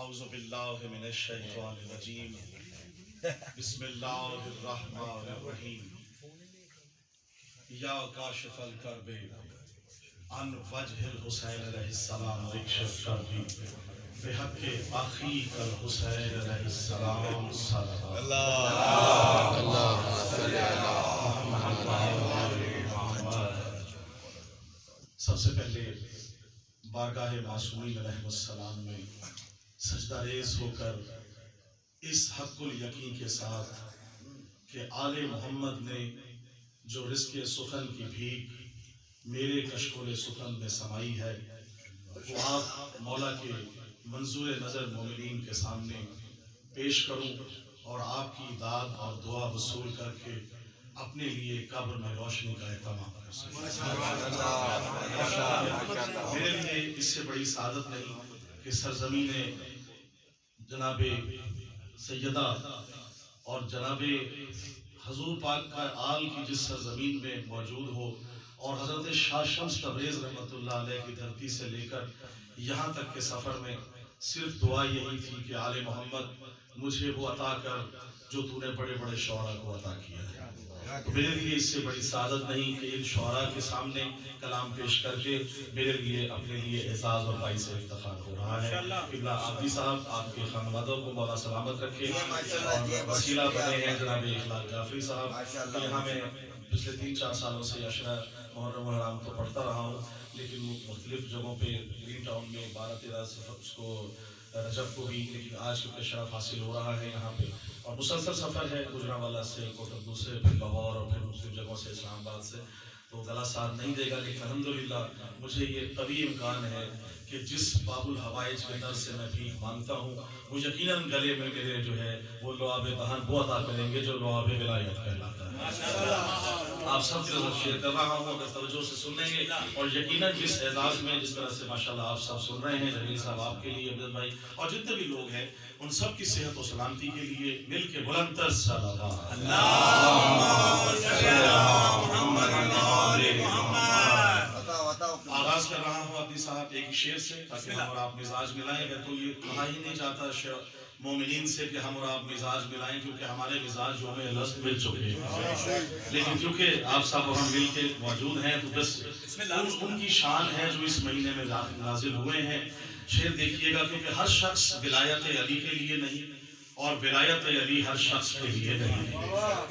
اعوذ باللہ من الشیطان الرجیم بسم اللہ الرحمن الرحیم یا کاشف الکرب عن وجہ الحسین علیہ السلام اکشف کربی بحق اخیک الحسین علیہ السلام صلی اللہ صلی اللہ محمد۔ سب سے پہلے بارگاہ معصومین علیہ السلام میں سجدہ ریز ہو کر اس حق الیقین کے ساتھ کہ آل محمد نے جو رزق سخن کی بھیک میرے کشکول سخن میں سمائی ہے وہ آپ مولا کے منظور نظر مومنین کے سامنے پیش کروں اور آپ کی داد اور دعا وصول کر کے اپنے لیے قبر میں روشنی کا اہتمام کر سکوں۔ میرے لیے اس سے بڑی سعادت نہیں کہ سرزمین جناب سیدہ اور جناب حضور پاک کا آل کی جس سرزمین میں موجود ہو اور حضرت شاہ شمس تبریز رحمۃ اللہ علیہ کی دھرتی سے لے کر یہاں تک کے سفر میں صرف دعا یہی تھی کہ آل محمد مجھے وہ عطا کر جو تو نے بڑے بڑے شعراء کو عطا کیا ہے۔ میرے لیے اس سے بڑی سعادت نہیں کہ ان شعراء کے سامنے کلام پیش کر کے میرے لیے اپنے لیے اعزاز اور باعث افتخار ہو رہا ہے۔ قبلہ عابدی صاحب آپ کے خانوادوں کو مولا سلامت رکھے اور وسیلہ بنے ہیں جناب اخلاق جعفری صاحب۔ یہاں میں پچھلے 3-4 سالوں سے عشرہ محرم و حرام کو پڑھتا رہا ہوں، لیکن مختلف جگہوں پہ گرین ٹاؤن میں 12-13 سفر اس کو رجب کو بھی، لیکن آج کیونکہ شرف حاصل ہو رہا ہے یہاں پہ اور مسلسل سفر ہے گجرانوالہ سے، کوٹکدو سے، پھر لاہور اور پھر مختلف جگہوں سے، اسلام آباد سے، تو گلا ساتھ نہیں دے گا، لیکن الحمدللہ مجھے یہ قوی امکان ہے کہ جس باب الحوائج کے در سے میں بھیک مانگتا ہوں وہ یقیناً گلے میں میرے جو ہے وہ لعاب دہن وہ عطا کریں گے جو لعاب ولایت کہلاتا ہے۔ آپ سب کی نظر شیئر کر رہا ہوں، اگر توجہ سے سن لیں گے اور یقیناً جس اعزاز میں جس طرح سے ماشاءاللہ آپ سب سن رہے ہیں، جمیل صاحب آپ کے لیے، عبدل بھائی اور جتنے بھی لوگ ہیں ان سب کی صحت و سلامتی کے لیے مل کے بلند تر صلوات آغاز کر رہا ہوں اپنی صاحب ایک شعر سے تاکہ ہم اور آپ مزاج ملائیں۔ میں تو یہ کہا ہی نہیں چاہتا مومنین سے کہ ہم اور آپ مزاج ملائیں، کیونکہ ہمارے مزاج جو ہمیں لست مل چکے ہیں، لیکن کیونکہ آپ سب اور ہم مل کے موجود ہیں تو بس ان کی شان ہے جو اس مہینے میں نازل ہوئے ہیں۔ شعر دیکھیے گا، کیونکہ ہر شخص ولایت علی کے لیے نہیں اور ولایت علی ہر شخص کے لیے نہیں،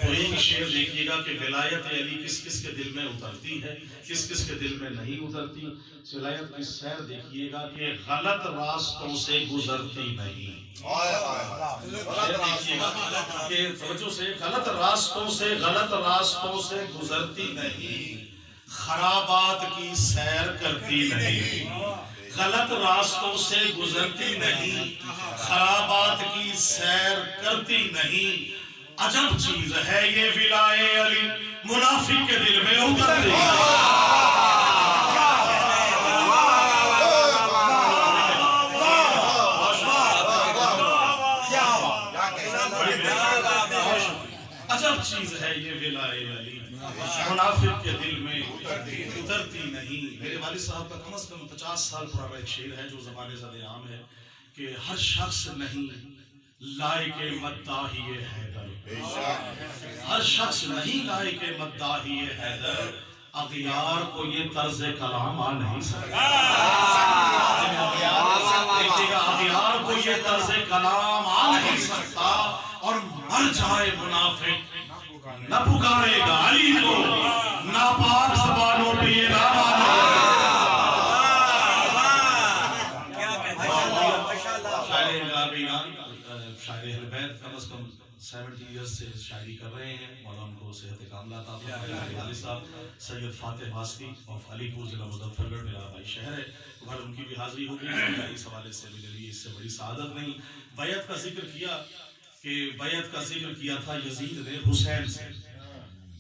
تو ایک شعر دیکھیے گا کہ ولایت علی کس کس کے دل میں اترتی ہے، کس کس کے دل میں نہیں اترتی۔ ولایت کی سیر دیکھیے گا کہ غلط راستوں سے گزرتی نہیں، دیکھیے گا کہ توجہ سے غلط راستوں سے گزرتی نہیں، خرابات کی سیر کرتی نہیں، غلط راستوں سے گزرتی نہیں، خرابات کی سیر کرتی نہیں۔ عجب چیز ہے یہ ولائے علی منافق کے دل میں اترتی عجب چیز ہے یہ ولائے علی منافق کے دل میں اترتی نہیں۔ میرے والد صاحب کا کم از کم 50 سال پرانا ایک شعر ہے جو زبان زد عام ہے کہ ہر شخص نہیں لائق مداحی حیدر، ہر شخص نہیں لائق مداحی حیدر، اغیار کو یہ طرز کلام آ نہیں سکتا، اغیار کو یہ طرز کلام آ نہیں سکتا، اور مر جائے منافق نہ پکارے گا علی کو، ناپاک زبانوں پہ یہ نام آنا۔ شاعر اہل بیت کم از کم 70 ایئرز سے شاعری کر رہے ہیں، مولا ان کو صحت کاملہ عطا فرمائے۔ والد صاحب سید فاتح واسطی آف علی پور ضلع مظفر گڑھ میرا بھائی شہر ہے، گھر ان کی بھی حاضری ہوگی، اس حوالے سے میرے لیے اس سے بڑی سعادت نہیں۔ بیعت کا ذکر کیا کہ بیعت کا ذکر کیا تھا یزید نے حسین سے،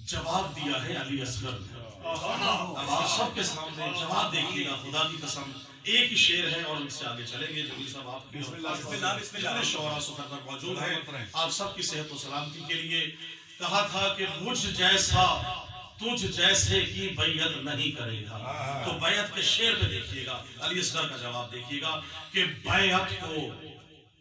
جواب دیا ہے علی اصغر نے۔ اب آپ سب کے سامنے جواب دیکھیے گا، خدا کی قسم ایک ہی شعر ہے اور ان سے آگے چلیں گے۔ جمیل صاحب آپ کی جتنے شعراء سفر پر موجود ہیں، آپ سب کی صحت و سلامتی کے لیے کہا تھا کہ مجھ جیسا تجھ جیسے کی بیعت نہیں کرے گا، تو بیعت کے شعر پہ دیکھیے گا، علی اصغر کا جواب دیکھیے گا کہ بیعت کو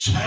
6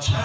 6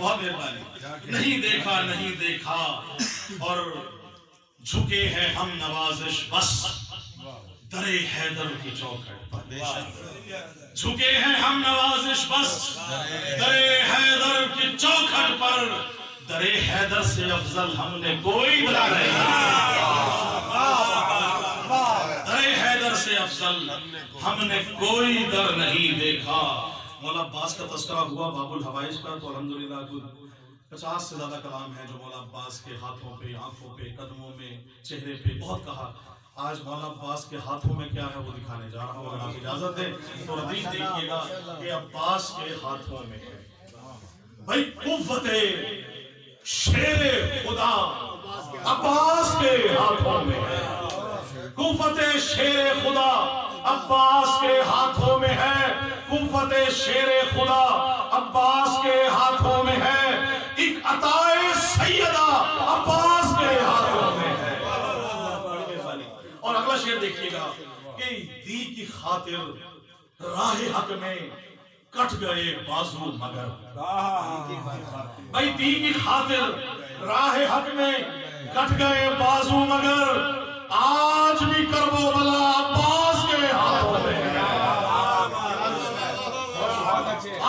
بہت مہربانی. نہیں دیکھا نہیں دیکھا اور جھکے ہیں ہم نوازش بس درے حیدر کی چوکھٹ پر. جھکے ہیں ہم نوازش بس درے حیدر کی چوکھٹ پر. درے حیدر سے افضل ہم نے کوئی در نہیں. درے حیدر سے افضل ہم نے کوئی در نہیں دیکھا. مولا عباس کا تذکرہ ہوا باب الحوائج کا تو الحمدللہ 50 سے زیادہ کلام ہے جو مولا عباس کے ہاتھوں پہ، آنکھوں پہ، قدموں میں، چہرے پہ بہت کہا. آج مولا عباس کے ہاتھوں میں کیا ہے وہ دکھانے جا رہا ہوں. اگر آپ اجازت دیں تو حدیث دیکھیے گا کہ عباس کے ہاتھوں میں ہے بھائی قوت شیر خدا. عباس کے ہاتھوں میں ہے قوت شیر خدا. عباس کے ہاتھوں میں ہے قوت شیر خدا. عباس کے ہاتھوں میں ہے ایک عطائے سیدہ. عباس کے ہاتھوں میں ہے. اور اگلا شعر دیکھیے گا کہ دی کی خاطر راہ حق میں کٹ گئے بازو مگر. بھائی دی کی خاطر راہ حق میں کٹ گئے بازو مگر. آج بھی کرب و بلا عباس کے ہاتھوں میں ہے.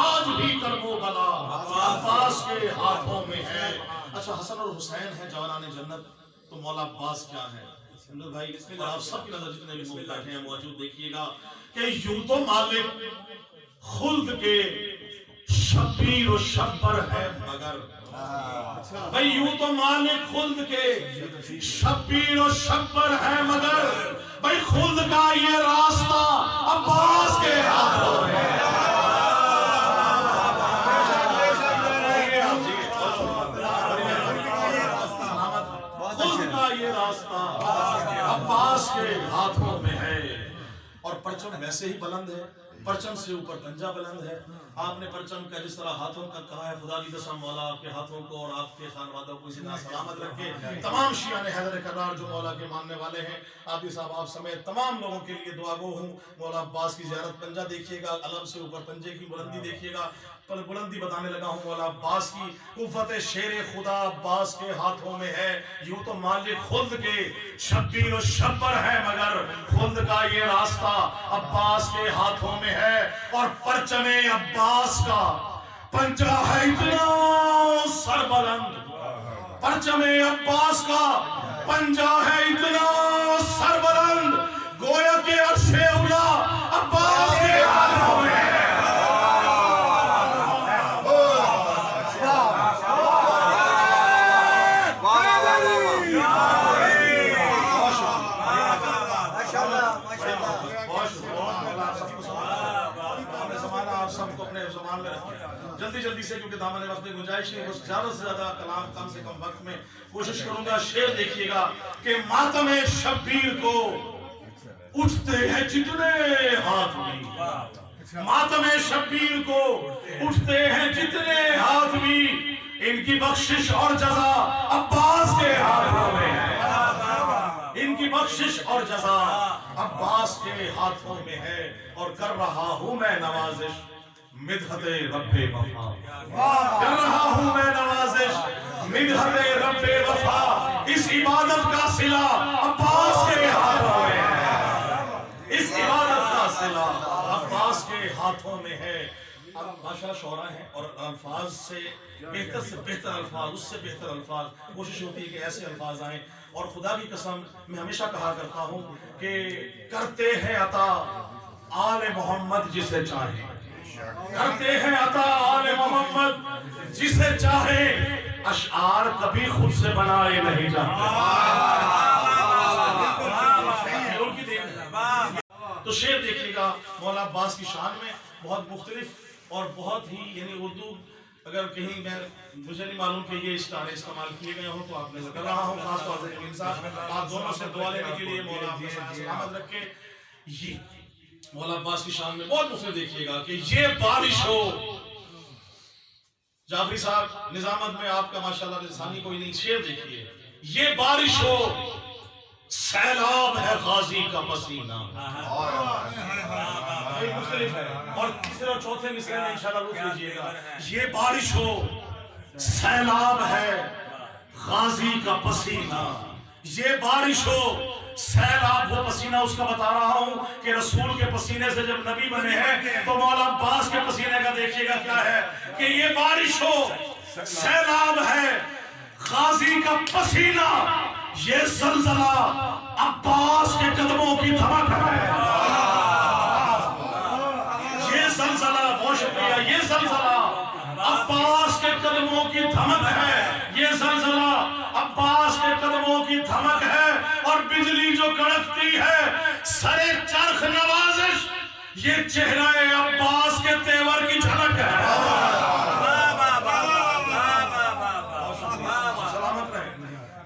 آج بھی کرب و بلا عباس کے ہاتھوں میں ہے. اچھا حسن اور حسین ہے جوانان جنت تو مولا عباس کیا ہے بھائی. اور آپ سب کی نظر جتنے بھی لوگ بیٹھے ہیں موجود دیکھیے گا کہ یوں تو مالک خلد کے شبیر و شبر ہے مگر. بھائی یوں تو مالک خلد کے شبیر و شبر ہے مگر. بھائی خلد کا یہ راستہ عباس کے ہاتھوں میں ہے. خلد کا یہ راستہ عباس کے ہاتھوں میں ہے. اور پرچم ویسے ہی بلند ہے. پرچم سے اوپر پنجہ بلند ہے. آپ نے پرچم کا جس طرح ہاتھوں کا کہا ہے خدا کی قسم مولا آپ کے ہاتھوں کو اور آپ کے خانوادوں کو اسی طرح سلامت رکھے. تمام شیعان حیدر کرار جو مولا کے ماننے والے ہیں عابد صاحب آپ سمیت تمام لوگوں کے لیے دعا گو ہوں. مولا عباس کی زیارت. پنجہ دیکھیے گا علم سے اوپر پنجے کی بلندی دیکھیے گا. پر بلندی بتانے لگا ہوں مولا عباس کی. قوت شیر خدا عباس کے ہاتھوں میں ہے. یوں تو مالک خلد کے شبیر و شبر ہے مگر خلد کا یہ راستہ عباس کے ہاتھوں میں ہے. اور پرچم عباس کا پنجہ ہے اتنا سر بلند. پرچم عباس کا پنجہ ہے اتنا سر بلند گویا کہ عرش اولا عباس کے ہاتھوں میں ہے. جلدی جلدی سے کیونکہ دامن وقت میں گنجائش ہے زیادہ سے زیادہ کلام کم سے کم وقت میں کوشش کروں گا. شعر دیکھیے گا کہ ماتم شبیر کو اٹھتے ہیں جتنے ہاتھ بھی. ماتم شبیر کو اٹھتے ہیں جتنے ہاتھ بھی. ان کی بخشش اور جزا عباس کے ہاتھوں میں ہے. ان کی بخشش اور جزا عباس کے ہاتھوں میں ہے. اور کر رہا ہوں میں نوازش مدحت رب وفا. کر رہا ہوں میں نوازش مدحت رب وفا. اس عبادت کا صلہ عباس کے ہاتھوں میں ہے. اس عبادت کا صلہ عباس کے ہاتھوں میں ہے. اب ماشاءاللہ شعراء ہیں اور الفاظ سے بہتر الفاظ اس سے بہتر الفاظ کوشش ہوتی ہے کہ ایسے الفاظ آئیں. اور خدا کی قسم میں ہمیشہ کہا کرتا ہوں کہ کرتے ہیں عطا آل محمد جسے چاہیں. کرتے ہیں عطا آل محمد جسے چاہیں. اشعار کبھی خود سے بنائے نہیں جاتے. تو شعر دیکھیے گا مولا عباس کی شان میں بہت مختلف اور بہت ہی یعنی اردو اگر کہیں میں مجھے نہیں معلوم کہ یہ اشارے استعمال کیے گئے ہوں تو آپ نے کر رہا ہوں خاص طور سے انسان آپ دونوں سے دعا لینے کے لیے مولا آپ سلامت رکھے. یہ مولا عباس کی شان میں بہت مختلف دیکھیے گا کہ یہ بارش ہو. جعفری صاحب نظامت میں آپ کا ماشاءاللہ لسانی کوئی نہیں. شعر دیکھیے یہ بارش ہو سیلاب ہے غازی کا پسینہ. مختلف ہے. اور تیسرے اور چوتھے مصرے میں انشاءاللہ روک لیجئے گا. یہ بارش ہو سیلاب ہے غازی کا پسینہ. یہ بارش ہو سیلاب ہو پسینہ. اس کا بتا رہا ہوں کہ رسول کے پسینے سے جب نبی بنے ہیں تو مولا عباس کے پسینے کا دیکھیے گا کیا ہے کہ یہ بارش ہو سیلاب ہے غازی کا پسینہ. یہ زلزلہ عباس کے قدموں کی دھمک ہے. یہ زلزلہ بہت شکریہ. یہ زلزلہ عباس کے قدموں کی دھمک ہے. یہ زلزلہ عباس کے قدموں کی دھمک ہے. اور بجلی جو کڑکتی ہے سرے چرخ نوازش یہ چہرہ عباس کے تیور کی جھلک ہے. سلامت رہے.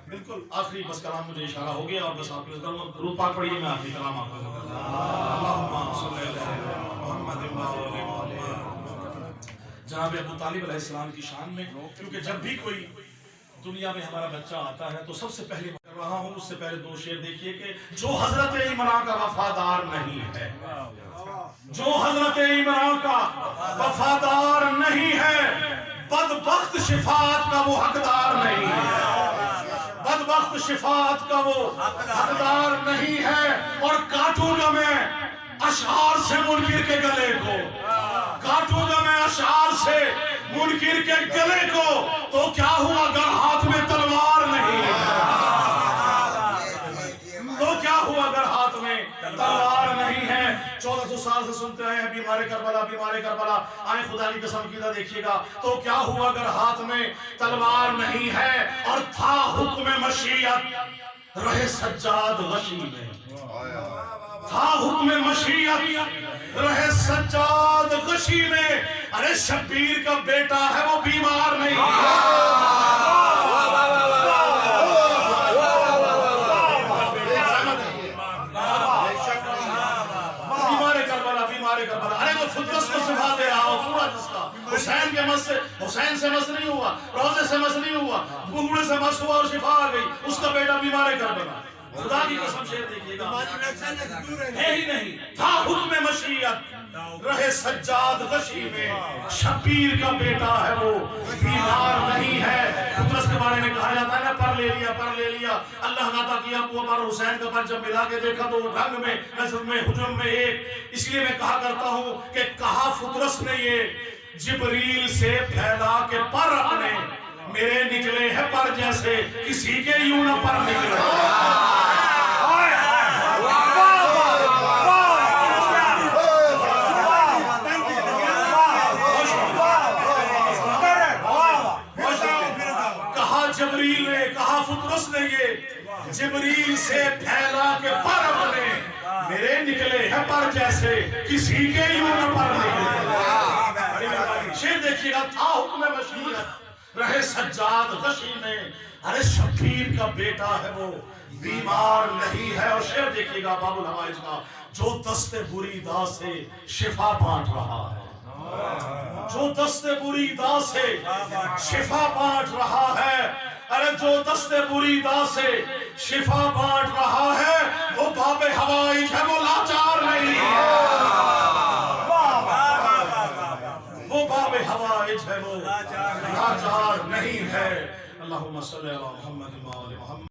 بالکل آخری بس کلام مجھے اشارہ ہو گیا اور بس آپ کے درود پاک پڑھیے. میں آخری کلام آپ کو جناب ابو طالب علیہ السلام کی شان میں, کیونکہ جب بھی کوئی دنیا میں ہمارا بچہ آتا ہے تو سب سے پہلے کر رہا ہوں اس سے پہلے دو شعر دیکھیے کہ جو حضرت عمران کا وفادار نہیں ہے, جو حضرت عمران کا وفادار نہیں ہے بدبخت شفاعت کا وہ حقدار نہیں ہے. بدبخت شفاعت کا وہ حقدار نہیں ہے. اور کاٹوں گا میں اشعار سے منکر کے گلے کو, کاٹوں گا میں اشعار سے منکر کے گلے کو, تو کیا ہوا اگر ہاتھ میں تلوار نہیں ہے, تو کیا ہوا اگر ہاتھ میں تلوار نہیں ہے. 1400 سال سے سنتے ہیں بیمار کربلا بیمار کربلا. آئیں خدا کی قسم کی دیکھیے گا تو کیا ہوا اگر ہاتھ میں تلوار نہیں ہے. اور تھا حکم مشیت رہے سجاد غشی میں, تھا حکم مشیت رہے سجاد غشی میں. ارے شبیر کا بیٹا ہے وہ بیمار نہیں حسین کے مس سے, حسین سے مس نہیں ہوا, روزے سے مس نہیں ہوا, گنگڑے سے مس ہوا اور شفا آ گئی. اس کا بیٹا بیمار کربلا. خدا کی قسم شعر دیکھیے گا ہے ہی نہیں. تھا حکم مشیت رہے سجاد غشی میں, شبیر کا بیٹا ہے وہ بیمار نہیں ہے. قدرت کے بارے میں کہا جاتا ہے نا پر لے لیا پر لے لیا. اللہ نے عطا کیا وہ پر حسین کا پر جب ملا کے دیکھا تو وہ ڈھنگ میں نظر میں حجم میں ایک. اس لیے میں کہا کرتا ہوں کہ کہا فطرس نے یہ جبریل سے پھیلا کے پر اپنے میرے نکلے ہیں پر جیسے کسی کے یوں نہ پر نکلے. کہا جبریل نے, کہا فطرس نے یہ جبریل سے پھیلا کے پر اپنے میرے نکلے ہیں پر جیسے کسی کے یوں نہ پر نکلے. شیر دیکھیے گا تھا حکم مشیت رہے سجاد غشی میں. ارے شبیر کا بیٹا ہے وہ بیمار نہیں ہے. اور شیر دیکھیے گا باب الحوائج کا, جو دست بری دا سے شفا بانٹ رہا ہے, جو دست بری دا سے شفا بانٹ رہا ہے. ارے جو دست بری دا سے شفا بانٹ رہا ہے وہ باب حوائج ہے, وہ لاچار نہیں ہے. وہ باب حوائج ہے, وہ لاچار نہیں ہے. اللہم صلی علی محمد و آل محمد.